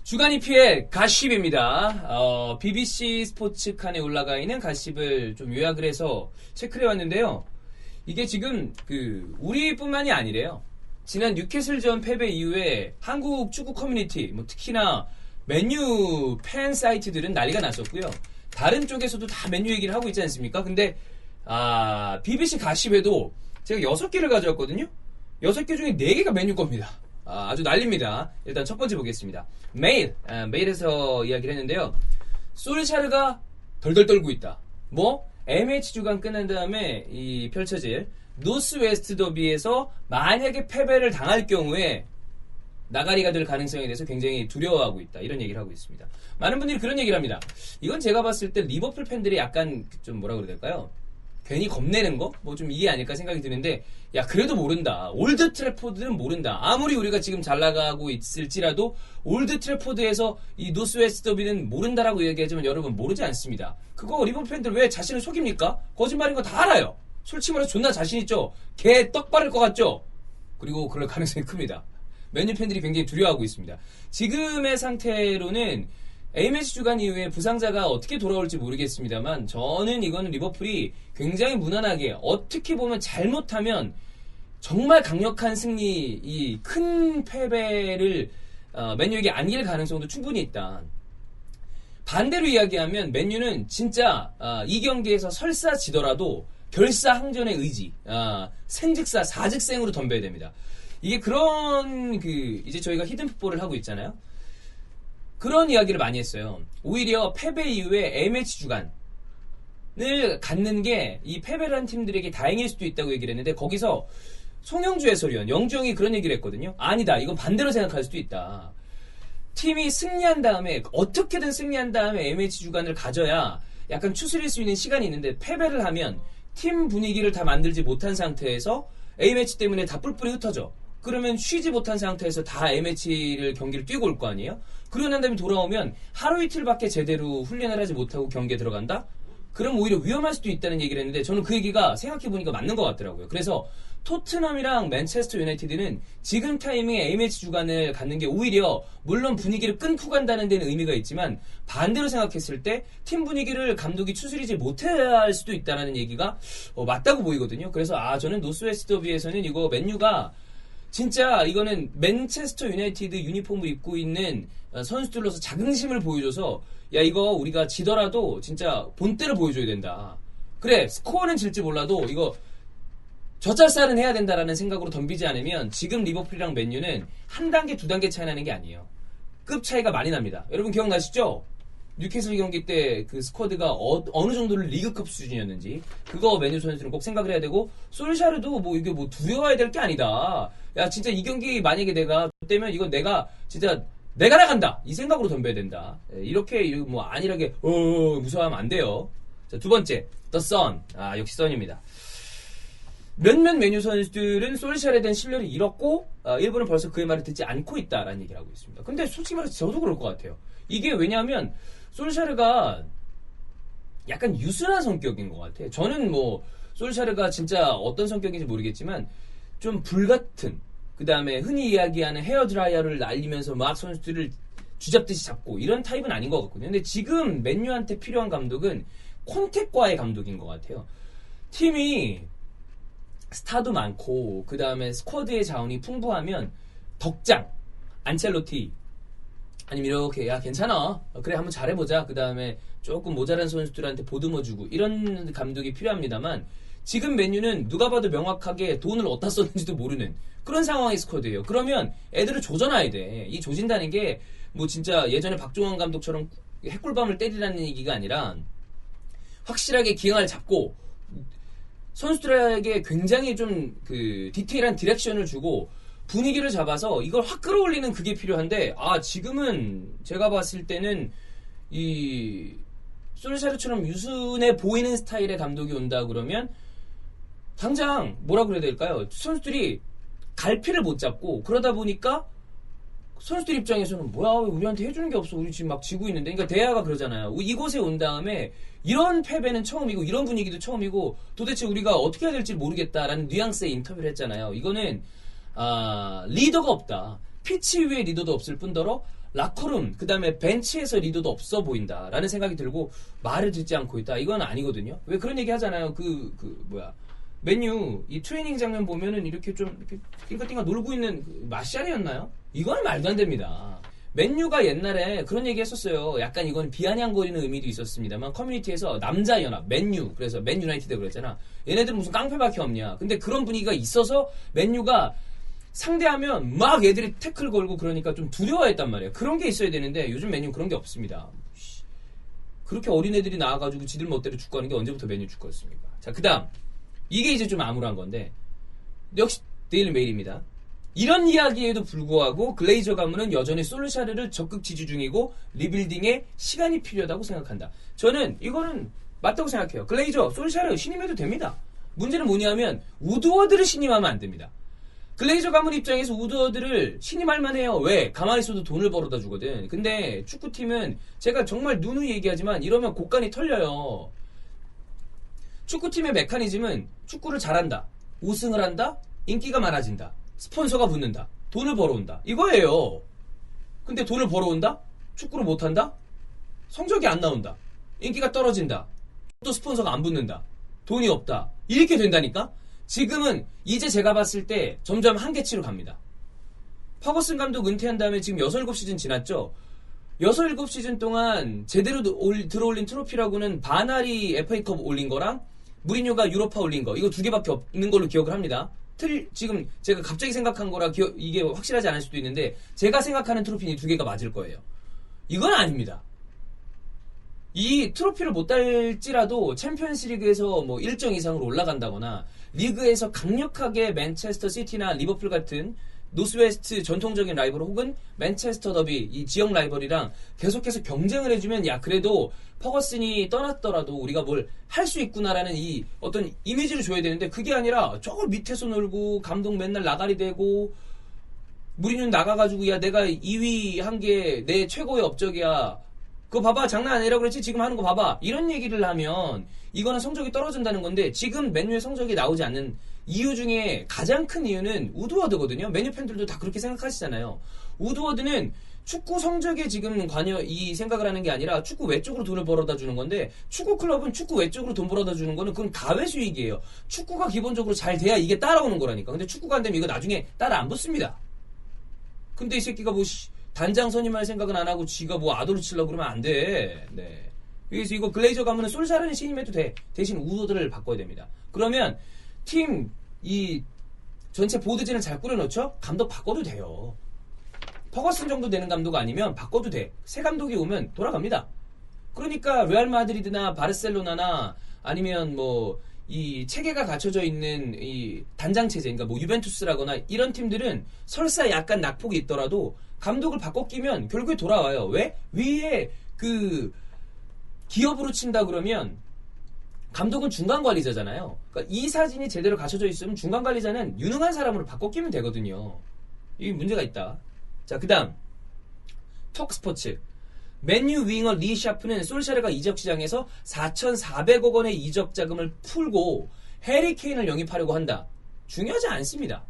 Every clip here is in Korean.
주간 EP의 가십입니다. BBC 스포츠 칸에 올라가 있는 가십을 좀 요약을 해서 체크를 해왔는데요. 이게 지금 우리뿐만이 아니래요. 지난 뉴캐슬전 패배 이후에 한국 축구 커뮤니티, 특히나 맨유 팬 사이트들은 난리가 났었고요. 다른 쪽에서도 다 맨유 얘기를 하고 있지 않습니까? 근데 BBC 가십에도 제가 6개를 가져왔거든요. 6개 중에 4개가 맨유 겁니다. 아주 난립니다. 일단 첫 번째 보겠습니다. 메일에서 이야기를 했는데요. 솔샤르가 덜덜 떨고 있다. MH 주간 끝난 다음에 이 펼쳐질 노스 웨스트 더비에서 만약에 패배를 당할 경우에 나가리가 될 가능성에 대해서 굉장히 두려워하고 있다. 이런 얘기를 하고 있습니다. 많은 분들이 그런 얘기를 합니다. 이건 제가 봤을 때 리버풀 팬들이 약간 좀 뭐라 그래야 될까요? 괜히 겁내는 거? 좀 이게 아닐까 생각이 드는데, 야, 그래도 모른다. 올드 트래포드는 모른다. 아무리 우리가 지금 잘 나가고 있을지라도, 올드 트래포드에서 이 노스웨스트 더비는 모른다라고 얘기하지만 여러분 모르지 않습니다. 그거 리버풀 팬들 왜 자신을 속입니까? 거짓말인 거 다 알아요. 솔직히 말해서 존나 자신있죠? 개 떡 바를 것 같죠? 그리고 그럴 가능성이 큽니다. 맨유 팬들이 굉장히 두려워하고 있습니다. 지금의 상태로는 A매치 주간 이후에 부상자가 어떻게 돌아올지 모르겠습니다만 저는 이거는 리버풀이 굉장히 무난하게 어떻게 보면 잘못하면 정말 강력한 승리, 이 큰 패배를 맨유에게 안길 가능성도 충분히 있다. 반대로 이야기하면 맨유는 진짜 이 경기에서 설사 지더라도 결사항전의 의지, 생즉사 사즉생으로 덤벼야 됩니다. 이게 그런 이제 저희가 히든풋볼을 하고 있잖아요. 그런 이야기를 많이 했어요. 오히려 패배 이후에 A매치 주간을 갖는 게 이 패배를 한 팀들에게 다행일 수도 있다고 얘기를 했는데 거기서 송영주 해설위원, 영주형이 그런 얘기를 했거든요. 아니다. 이건 반대로 생각할 수도 있다. 팀이 승리한 다음에 어떻게든 승리한 다음에 A매치 주간을 가져야 약간 추스릴 수 있는 시간이 있는데 패배를 하면 팀 분위기를 다 만들지 못한 상태에서 A매치 때문에 다 뿔뿔이 흩어져. 그러면 쉬지 못한 상태에서 다 A매치를 경기를 뛰고 올 거 아니에요? 그러고 난 다음에 돌아오면 하루 이틀밖에 제대로 훈련을 하지 못하고 경기에 들어간다? 그럼 오히려 위험할 수도 있다는 얘기를 했는데 저는 그 얘기가 생각해보니까 맞는 것 같더라고요. 그래서 토트넘이랑 맨체스터 유나이티드는 지금 타이밍에 A매치 주간을 갖는 게 오히려 물론 분위기를 끊고 간다는 데는 의미가 있지만 반대로 생각했을 때 팀 분위기를 감독이 추스리지 못해야 할 수도 있다는 얘기가 맞다고 보이거든요. 그래서 저는 노스웨스트 더비에서는 이거 맨유가 진짜 이거는 맨체스터 유나이티드 유니폼을 입고 있는 선수들로서 자긍심을 보여줘서 야 이거 우리가 지더라도 진짜 본때를 보여줘야 된다. 그래 스코어는 질지 몰라도 이거 젖잘살은 해야 된다라는 생각으로 덤비지 않으면 지금 리버풀이랑 맨유는 한 단계 두 단계 차이 나는 게 아니에요. 급 차이가 많이 납니다. 여러분 기억나시죠? 뉴캐슬 경기 때 그 스쿼드가 어느 정도를 리그컵 수준이었는지 그거 맨유 선수들은 꼭 생각을 해야 되고 솔샤르도 이게 두려워해야 될 게 아니다. 야 진짜 이 경기 만약에 내가 때면 이거 내가 진짜 내가 나간다 이 생각으로 덤벼야 된다. 이렇게 안일하게 무서워하면 안 돼요. 자, 두 번째 The Sun. 역시 선입니다. 몇몇 맨유 선수들은 솔샤르에 대한 신뢰를 잃었고 일부는 벌써 그의 말을 듣지 않고 있다라는 얘기를 하고 있습니다. 근데 솔직히 말해서 저도 그럴 것 같아요. 이게 왜냐하면 솔샤르가 약간 유순한 성격인 것 같아요. 저는 솔샤르가 진짜 어떤 성격인지 모르겠지만 좀 불같은, 그 다음에 흔히 이야기하는 헤어드라이어를 날리면서 막 선수들을 쥐잡듯이 잡고 이런 타입은 아닌 것 같거든요. 근데 지금 맨유한테 필요한 감독은 콘택과의 감독인 것 같아요. 팀이 스타도 많고 그 다음에 스쿼드의 자원이 풍부하면 덕장, 안첼로티 아니면 이렇게 야 괜찮아 그래 한번 잘해보자 그 다음에 조금 모자란 선수들한테 보듬어주고 이런 감독이 필요합니다만 지금 맨유는 누가 봐도 명확하게 돈을 어디다 썼는지도 모르는 그런 상황의 스쿼드예요. 그러면 애들을 조져놔야 돼. 이 조진다는 게 진짜 예전에 박종원 감독처럼 핵꿀밤을 때리라는 얘기가 아니라 확실하게 기강을 잡고 선수들에게 굉장히 좀 디테일한 디렉션을 주고 분위기를 잡아서 이걸 확 끌어올리는 그게 필요한데 지금은 제가 봤을 때는 이 솔샤르처럼 유순해 보이는 스타일의 감독이 온다 그러면 당장 뭐라 그래야 될까요? 선수들이 갈피를 못 잡고 그러다 보니까 선수들 입장에서는 뭐야 왜 우리한테 해주는 게 없어 우리 지금 막 지고 있는데 그러니까 대야가 그러잖아요. 이곳에 온 다음에 이런 패배는 처음이고 이런 분위기도 처음이고 도대체 우리가 어떻게 해야 될지 모르겠다라는 뉘앙스의 인터뷰를 했잖아요. 이거는 리더가 없다. 피치 위에 리더도 없을 뿐더러 라커룸, 그 다음에 벤치에서 리더도 없어 보인다라는 생각이 들고 말을 듣지 않고 있다. 이건 아니거든요. 왜 그런 얘기 하잖아요. 맨유 이 트레이닝 장면 보면은 이렇게 좀 이렇게 띵가띵가 놀고 있는 마샬이었나요? 이건 말도 안 됩니다. 맨유가 옛날에 그런 얘기 했었어요. 약간 이건 비아냥거리는 의미도 있었습니다만 커뮤니티에서 남자 연합 맨유, 그래서 맨 유나이티드 그랬잖아. 얘네들은 무슨 깡패밖에 없냐. 근데 그런 분위기가 있어서 맨유가 상대하면 막 애들이 태클 걸고 그러니까 좀 두려워했단 말이에요. 그런 게 있어야 되는데 요즘 맨유 그런 게 없습니다. 그렇게 어린애들이 나와가지고 지들 멋대로 축구하는 게 언제부터 맨유 축구였습니까? 자, 그 다음 이게 이제 좀 암울한 건데 역시 데일리 메일입니다. 이런 이야기에도 불구하고 글레이저 가문은 여전히 솔샤르를 적극 지지 중이고 리빌딩에 시간이 필요하다고 생각한다. 저는 이거는 맞다고 생각해요. 글레이저, 솔샤르 신임해도 됩니다. 문제는 뭐냐면 우드워드를 신임하면 안 됩니다. 글레이저 가문 입장에서 우드워드를 신임할 만해요. 왜? 가만히 있어도 돈을 벌어다 주거든. 근데 축구팀은 제가 정말 누누이 얘기하지만 이러면 곡간이 털려요. 축구팀의 메커니즘은 축구를 잘한다, 우승을 한다, 인기가 많아진다, 스폰서가 붙는다, 돈을 벌어온다, 이거예요. 근데 돈을 벌어온다? 축구를 못한다? 성적이 안 나온다, 인기가 떨어진다, 또 스폰서가 안 붙는다, 돈이 없다, 이렇게 된다니까? 지금은 이제 제가 봤을 때 점점 한계치로 갑니다. 퍼거슨 감독 은퇴한 다음에 지금 6, 7시즌 지났죠? 6, 7시즌 동안 제대로 들어올린 트로피라고는 바날이 FA컵 올린 거랑 무리뉴가 유로파 올린 거, 이거 2개밖에 없는 걸로 기억을 합니다. 지금 제가 갑자기 생각한 거라 이게 확실하지 않을 수도 있는데 제가 생각하는 트로피는 2개가 맞을 거예요. 이건 아닙니다. 이 트로피를 못 달지라도 챔피언스 리그에서 뭐 일정 이상으로 올라간다거나 리그에서 강력하게 맨체스터 시티나 리버풀 같은 노스웨스트 전통적인 라이벌 혹은 맨체스터 더비 이 지역 라이벌이랑 계속해서 경쟁을 해주면 야 그래도 퍼거슨이 떠났더라도 우리가 뭘 할 수 있구나라는 이 어떤 이미지를 줘야 되는데 그게 아니라 저걸 밑에서 놀고 감독 맨날 나가리 되고 무리뉴 나가가지고 야 내가 2위 한 게 내 최고의 업적이야 그거 봐봐 장난 아니라 그랬지 지금 하는 거 봐봐 이런 얘기를 하면 이거는 성적이 떨어진다는 건데 지금 맨유의 성적이 나오지 않는 이유 중에 가장 큰 이유는 우드워드거든요. 맨유 팬들도 다 그렇게 생각하시잖아요. 우드워드는 축구 성적에 지금 이 생각을 하는 게 아니라 축구 외적으로 돈을 벌어다 주는 건데 축구 클럽은 축구 외적으로 돈 벌어다 주는 거는 그건 가외 수익이에요. 축구가 기본적으로 잘 돼야 이게 따라오는 거라니까. 근데 축구가 안 되면 이거 나중에 따라 안 붙습니다. 근데 이 새끼가 뭐 단장 선임할 생각은 안 하고 지가 뭐 아도를 치려고 그러면 안 돼. 네. 그래서 이거 글레이저 가면은 솔샤르는 신임해도 돼. 대신 우드워드를 바꿔야 됩니다. 그러면 팀 이 전체 보드진을 잘 꾸려놓죠? 감독 바꿔도 돼요. 퍼거슨 정도 되는 감독 아니면 바꿔도 돼. 새 감독이 오면 돌아갑니다. 그러니까 레알 마드리드나 바르셀로나나 아니면 뭐 이 체계가 갖춰져 있는 이 단장 체제, 그러니까 뭐 유벤투스라거나 이런 팀들은 설사 약간 낙폭이 있더라도 감독을 바꿔 끼면 결국에 돌아와요. 왜? 위에 그 기업으로 친다 그러면 감독은 중간관리자잖아요. 그러니까 이 사진이 제대로 갖춰져 있으면 중간관리자는 유능한 사람으로 바꿔 끼면 되거든요. 이 문제가 있다. 자, 그 다음 톡스포츠 맨유 윙어 리 샤프는 솔샤르가 이적 시장에서 4,400억 원의 이적 자금을 풀고 해리 케인을 영입하려고 한다. 중요하지 않습니다.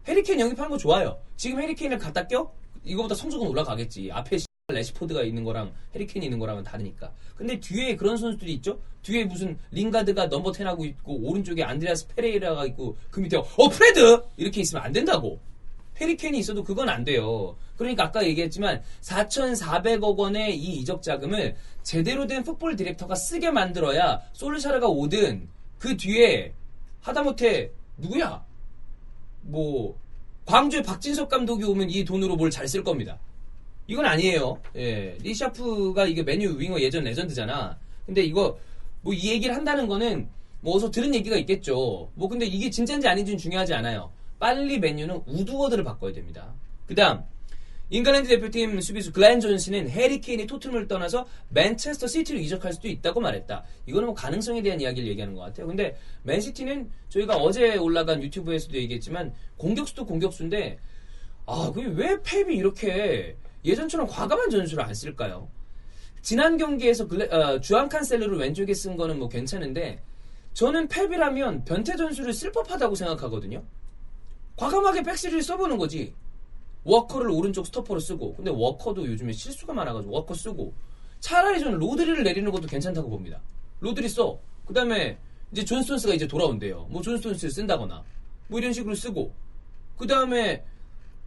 해리 케인 영입하는 거 좋아요. 지금 해리 케인을 갖다 껴? 이거보다 성적은 올라가겠지. 앞에 레시포드가 있는 거랑 해리 케인이 있는 거랑은 다르니까. 근데 뒤에 그런 선수들이 있죠? 뒤에 무슨 링가드가 넘버 10 하고 있고 오른쪽에 안드레아스 페레이라가 있고 그 밑에 프레드! 이렇게 있으면 안 된다고. 해리 케인이 있어도 그건 안 돼요. 그러니까 아까 얘기했지만 4,400억 원의 이 이적 자금을 제대로 된 풋볼 디렉터가 쓰게 만들어야 솔샤르가 오든 그 뒤에 하다못해 누구야? 뭐 광주의 박진석 감독이 오면 이 돈으로 뭘 잘 쓸 겁니다. 이건 아니에요. 예, 리샤프가 이게 맨유 윙어 예전 레전드잖아. 근데 이거 뭐 이 얘기를 한다는 거는 뭐 어디서 들은 얘기가 있겠죠. 뭐 근데 이게 진짜인지 아닌지는 중요하지 않아요. 빨리 맨유는 우드워드를 바꿔야 됩니다. 그 다음 잉글랜드 대표팀 수비수 글렌 존스는 해리 케인이 토트넘을 떠나서 맨체스터 시티로 이적할 수도 있다고 말했다. 이거는 뭐 가능성에 대한 이야기를 얘기하는 것 같아요. 근데 맨시티는 저희가 어제 올라간 유튜브에서도 얘기했지만 공격수도 공격수인데 왜 펩이 이렇게 예전처럼 과감한 전술을 안 쓸까요? 지난 경기에서 주안 칸셀로를 왼쪽에 쓴 거는 뭐 괜찮은데 저는 펩이라면 변태 전술을 쓸 법하다고 생각하거든요. 과감하게 백스리를 써보는 거지. 워커를 오른쪽 스토퍼로 쓰고, 근데 워커도 요즘에 실수가 많아가지고 워커 쓰고, 차라리 저는 로드리를 내리는 것도 괜찮다고 봅니다. 로드리 써. 그 다음에 이제 존 스톤스가 이제 돌아온대요. 뭐 존 스톤스를 쓴다거나 뭐 이런 식으로 쓰고, 그 다음에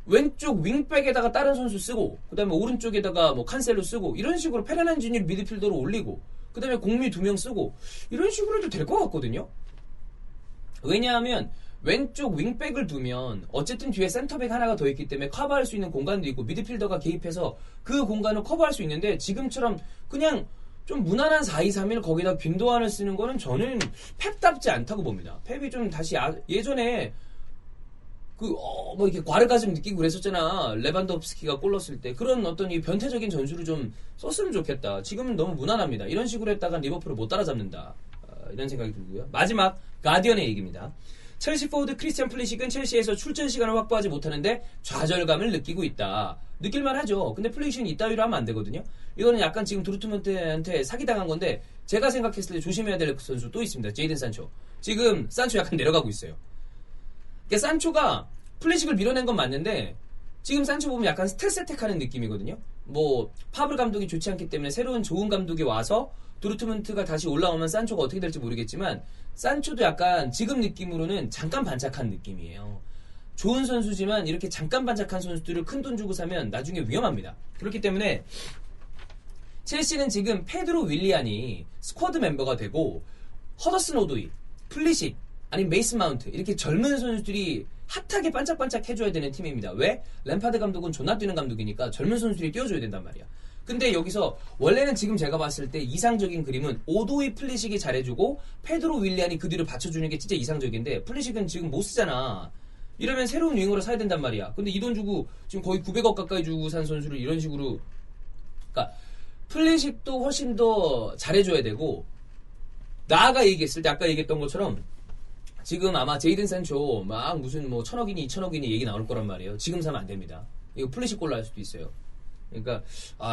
왼쪽 윙백에다가 다른 선수 쓰고, 그 다음에 오른쪽에다가 뭐 칸셀로 쓰고, 이런 식으로 페르난 주니어를 미드필더로 올리고, 그 다음에 공미 2명 쓰고, 이런 식으로 해도 될 것 같거든요. 왜냐하면 왼쪽 윙백을 두면 어쨌든 뒤에 센터백 하나가 더 있기 때문에 커버할 수 있는 공간도 있고, 미드필더가 개입해서 그 공간을 커버할 수 있는데, 지금처럼 그냥 좀 무난한 4-2-3-1 거기다 균도안을 쓰는 거는 저는 펩답지 않다고 봅니다. 펩이 좀 다시 예전에 뭐 이렇게 과르가즘 느끼고 그랬었잖아. 레반도프스키가 골 넣었을 때. 그런 어떤 이 변태적인 전술을 좀 썼으면 좋겠다. 지금은 너무 무난합니다. 이런 식으로 했다가 리버풀을 못 따라잡는다. 이런 생각이 들고요. 마지막 가디언의 얘기입니다. 첼시 포워드 크리스티안 플리식은 첼시에서 출전 시간을 확보하지 못하는데 좌절감을 느끼고 있다. 느낄만 하죠. 근데 플리식은 이따위로 하면 안 되거든요. 이거는 약간 지금 도르트문트한테 사기당한 건데, 제가 생각했을 때 조심해야 될 선수 또 있습니다. 제이든 산초. 지금 산초 약간 내려가고 있어요. 그러니까 산초가 플리식을 밀어낸 건 맞는데, 지금 산초 보면 약간 스트레스택 하는 느낌이거든요. 뭐 파블 감독이 좋지 않기 때문에 새로운 좋은 감독이 와서 도르트문트가 다시 올라오면 산초가 어떻게 될지 모르겠지만, 산초도 약간 지금 느낌으로는 잠깐 반짝한 느낌이에요. 좋은 선수지만 이렇게 잠깐 반짝한 선수들을 큰 돈 주고 사면 나중에 위험합니다. 그렇기 때문에 첼시는 지금 페드로 윌리안이 스쿼드 멤버가 되고, 허더슨 오도이, 플리식, 아니면 메이슨 마운트, 이렇게 젊은 선수들이 핫하게 반짝반짝 해줘야 되는 팀입니다. 왜? 램파드 감독은 존나 뛰는 감독이니까 젊은 선수들이 뛰어줘야 된단 말이야. 근데 여기서 원래는 지금 제가 봤을 때 이상적인 그림은 오도이 플리식이 잘해주고 페드로 윌리안이 그 뒤를 받쳐주는 게 진짜 이상적인데, 플리식은 지금 못 쓰잖아. 이러면 새로운 윙어로 사야 된단 말이야. 근데 이 돈 주고 지금 거의 900억 가까이 주고 산 선수를 이런 식으로, 그러니까 플리식도 훨씬 더 잘해줘야 되고, 나아가 얘기했을 때 아까 얘기했던 것처럼 지금 아마 제이든 산초 막 무슨 뭐 1000억이니 2000억이니 얘기 나올 거란 말이에요. 지금 사면 안 됩니다. 이거 플리식 골라 할 수도 있어요. 그러니까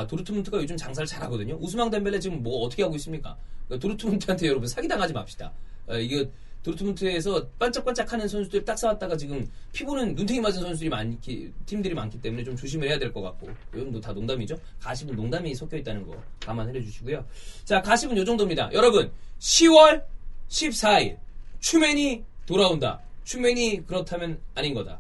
도르트문트가 요즘 장사를 잘하거든요. 우스망 덴벨레 지금 뭐 어떻게 하고 있습니까? 그러니까 도르트문트한테 여러분 사기당하지 맙시다. 이게 도르트문트에서 반짝반짝하는 선수들 딱 사왔다가 지금 피부는 눈탱이 맞은 선수들이 팀들이 많기 때문에 좀 조심을 해야 될 것 같고, 이건 다 농담이죠. 가십은 농담이 섞여 있다는 거 감안해 주시고요. 자, 가십은 요 정도입니다. 여러분, 10월 14일 추맨이 돌아온다. 추맨이 그렇다면 아닌 거다.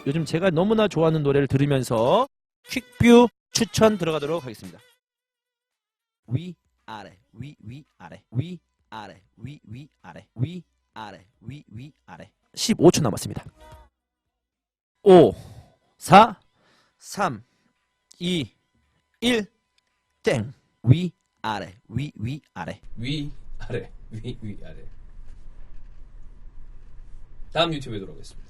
요즘 제가 너무나 좋아하는 노래를 들으면서 퀵뷰 추천 들어가도록 하겠습니다. 위 아래 위 아래 위 아래 위 아래 위 아래 위 아래 15초 남았습니다. 5 4 3 2 1 땡. 위 아래 위 아래 위 아래 위 아래. 다음 유튜브에 돌아오겠습니다.